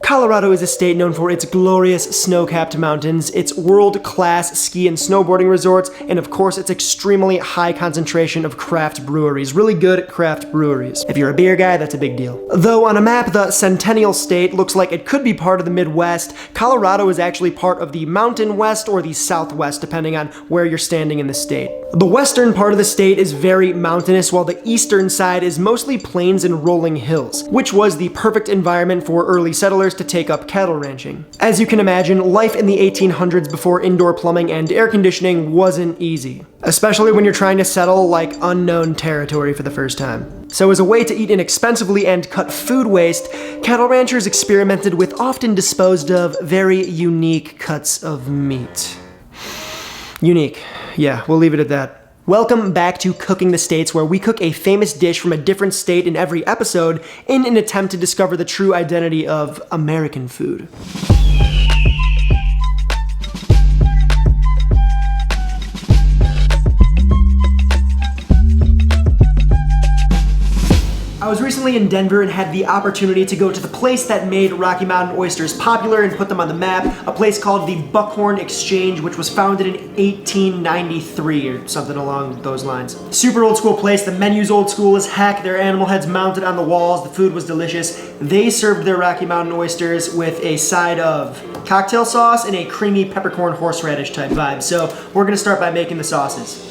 Colorado is a state known for its glorious snow-capped mountains, its world-class ski and snowboarding resorts, and of course its extremely high concentration of craft breweries. Really good craft breweries. If you're a beer guy, that's a big deal. Though on a map, the Centennial State looks like it could be part of the Midwest, Colorado is actually part of the Mountain West or the Southwest, depending on where you're standing in the state. The western part of the state is very mountainous, while the eastern side is mostly plains and rolling hills, which was the perfect environment for early settlers to take up cattle ranching. As you can imagine, life in the 1800s before indoor plumbing and air conditioning wasn't easy, especially when you're trying to settle like unknown territory for the first time. So as a way to eat inexpensively and cut food waste, cattle ranchers experimented with often disposed of very unique cuts of meat. Unique. Yeah, we'll leave it at that. Welcome back to Cooking the States, where we cook a famous dish from a different state in every episode in an attempt to discover the true identity of American food. I was recently in Denver and had the opportunity to go to the place that made Rocky Mountain Oysters popular and put them on the map, a place called the Buckhorn Exchange, which was founded in 1893 or something along those lines. Super old school place, the menu's old school as heck, their animal heads mounted on the walls, the food was delicious. They served their Rocky Mountain Oysters with a side of cocktail sauce and a creamy peppercorn horseradish type vibe. So we're gonna start by making the sauces.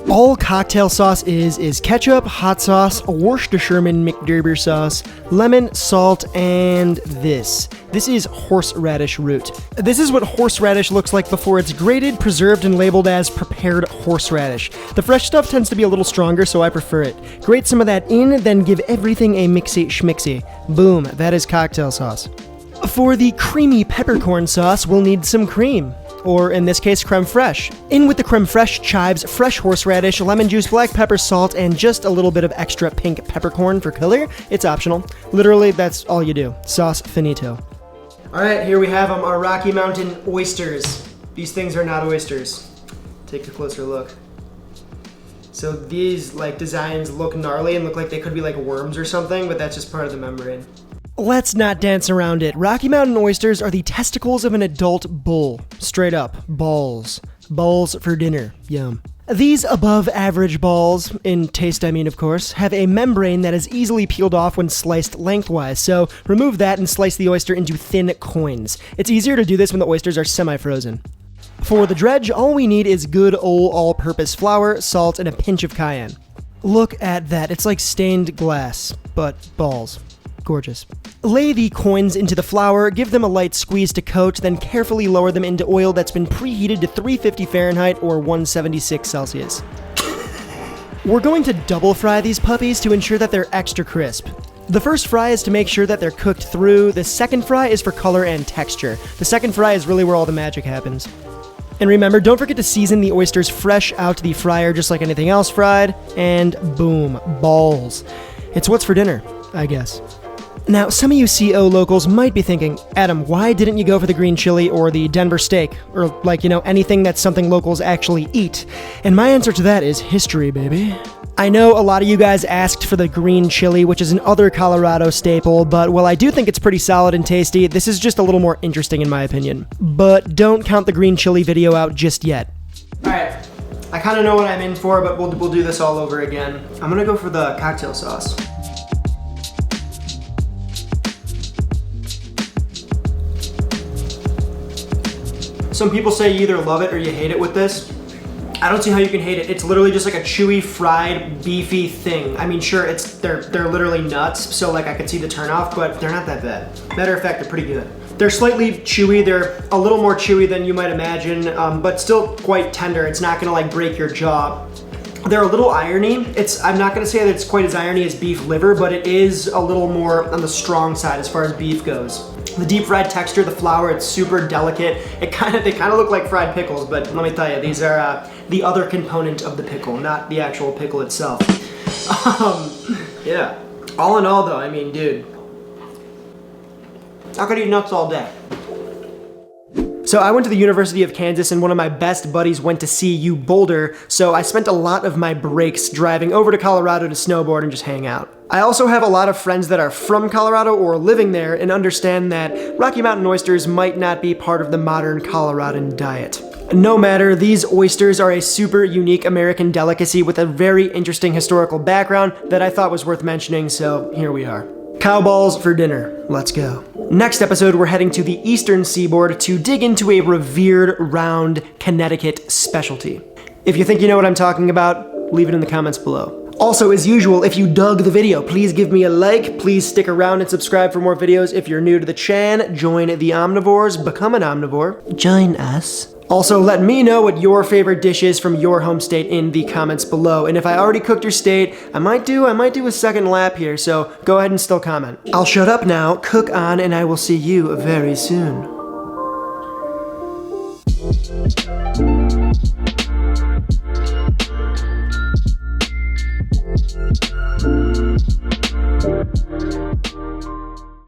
All cocktail sauce is ketchup, hot sauce, Worcestershire McDerber sauce, lemon, salt, and this. This is horseradish root. This is what horseradish looks like before it's grated, preserved, and labeled as prepared horseradish. The fresh stuff tends to be a little stronger, so I prefer it. Grate some of that in, then give everything a mixy schmixy. Boom, that is cocktail sauce. For the creamy peppercorn sauce, we'll need some cream. Or in this case, creme fraiche. In with the creme fraiche, chives, fresh horseradish, lemon juice, black pepper, salt, and just a little bit of extra pink peppercorn for color. It's optional. Literally, that's all you do. Sauce finito. All right, here we have them, our Rocky Mountain Oysters. These things are not oysters. Take a closer look. So these designs look gnarly and look like they could be like worms or something, but that's just part of the membrane. Let's not dance around it. Rocky Mountain oysters are the testicles of an adult bull. Straight up. Balls. Balls for dinner. Yum. These above average balls, in taste I mean of course, have a membrane that is easily peeled off when sliced lengthwise, so remove that and slice the oyster into thin coins. It's easier to do this when the oysters are semi-frozen. For the dredge, all we need is good old all-purpose flour, salt, and a pinch of cayenne. Look at that. It's like stained glass, but balls. Gorgeous. Lay the coins into the flour, give them a light squeeze to coat, then carefully lower them into oil that's been preheated to 350 Fahrenheit or 176 Celsius. We're going to double fry these puppies to ensure that they're extra crisp. The first fry is to make sure that they're cooked through, the second fry is for color and texture. The second fry is really where all the magic happens. And remember, don't forget to season the oysters fresh out the fryer just like anything else fried, and boom, balls. It's what's for dinner, I guess. Now, some of you CO locals might be thinking, Adam, why didn't you go for the green chili or the Denver steak? Or, anything that's something locals actually eat? And my answer to that is history, baby. I know a lot of you guys asked for the green chili, which is an other Colorado staple, but while I do think it's pretty solid and tasty, this is just a little more interesting in my opinion. But don't count the green chili video out just yet. Alright, I kind of know what I'm in for, but we'll do this all over again. I'm gonna go for the cocktail sauce. Some people say you either love it or you hate it with this. I don't see how you can hate it. It's literally just like a chewy, fried, beefy thing. I mean, sure, they're literally nuts, so I could see the turnoff, but they're not that bad. Matter of fact, they're pretty good. They're slightly chewy. They're a little more chewy than you might imagine, but still quite tender. It's not gonna break your jaw. They're a little irony. I'm not gonna say that it's quite as irony as beef liver, but it is a little more on the strong side as far as beef goes. The deep fried texture, the flour, it's super delicate. They kind of look like fried pickles, but let me tell you, these are the other component of the pickle, not the actual pickle itself. Yeah. All in all though, I mean, dude, I could eat nuts all day. So I went to the University of Kansas and one of my best buddies went to CU Boulder, so I spent a lot of my breaks driving over to Colorado to snowboard and just hang out. I also have a lot of friends that are from Colorado or living there and understand that Rocky Mountain oysters might not be part of the modern Coloradan diet. No matter, these oysters are a super unique American delicacy with a very interesting historical background that I thought was worth mentioning, so here we are. Cow balls for dinner. Let's go. Next episode, we're heading to the eastern seaboard to dig into a revered round Connecticut specialty. If you think you know what I'm talking about, leave it in the comments below. Also, as usual, if you dug the video, please give me a like, please stick around and subscribe for more videos. If you're new to the chan, join the Omnivores, become an omnivore. Join us. Also, let me know what your favorite dish is from your home state in the comments below. And if I already cooked your state, I might do a second lap here, so go ahead and still comment. I'll shut up now, cook on, and I will see you very soon.